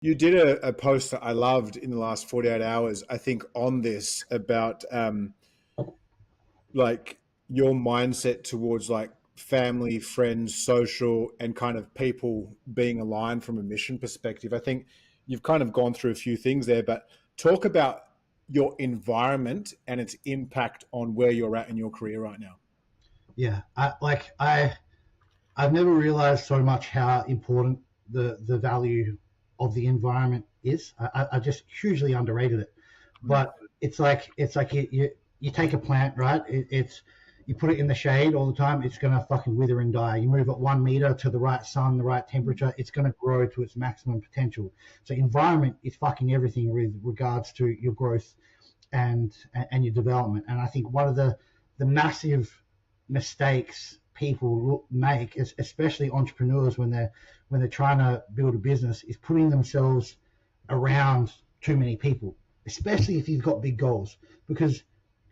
You did a post that I loved in the last 48 hours, I think, on this about like your mindset towards like family, friends, social, and kind of people being aligned from a mission perspective. I think you've kind of gone through a few things there, but talk about your environment and its impact on where you're at in your career right now. Yeah, I've never realized so much how important the value of the environment is. I just hugely underrated it. But it's like you take a plant, right? It's you put it in the shade all the time, it's gonna fucking wither and die. You move it 1 meter to the right sun, the right temperature, it's gonna grow to its maximum potential. So environment is fucking everything with regards to your growth and your development. And I think one of the massive mistakes people make, especially entrepreneurs when they're trying to build a business, is putting themselves around too many people, especially if you've got big goals. Because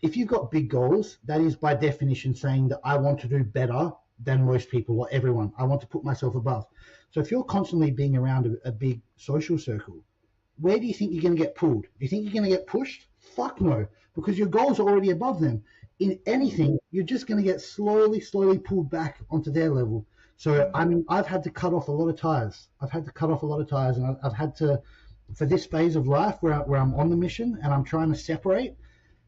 if you've got big goals, that is by definition saying that I want to do better than most people or everyone. I want to put myself above. So if you're constantly being around a big social circle, where do you think you're going to get pulled? Do you think you're going to get pushed? Fuck no, because your goals are already above them. In anything, you're just going to get slowly pulled back onto their level. So, I mean, I've had to cut off a lot of ties. I've had to cut off a lot of ties, and I've had to, for this phase of life where I'm on the mission and I'm trying to separate,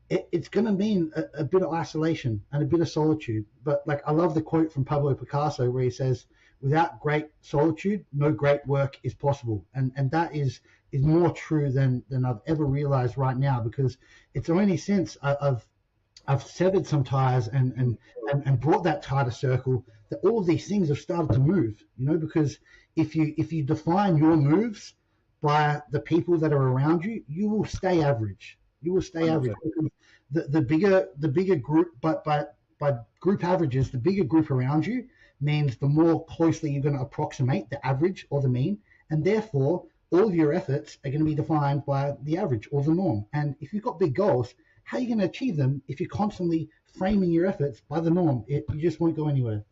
it's going to mean a bit of isolation and a bit of solitude. But like, I love the quote from Pablo Picasso where he says, "Without great solitude, no great work is possible." And that is more true than I've ever realized right now, because it's only since I've severed some ties and brought that tighter circle that all of these things have started to move. Because if you define your moves by the people that are around you, you will stay average. You will stay average. The bigger group, but by group averages, the bigger group around you means the more closely you're going to approximate the average or the mean, and therefore all of your efforts are going to be defined by the average or the norm. And if you've got big goals, how are you going to achieve them if you're constantly framing your efforts by the norm? You just won't go anywhere.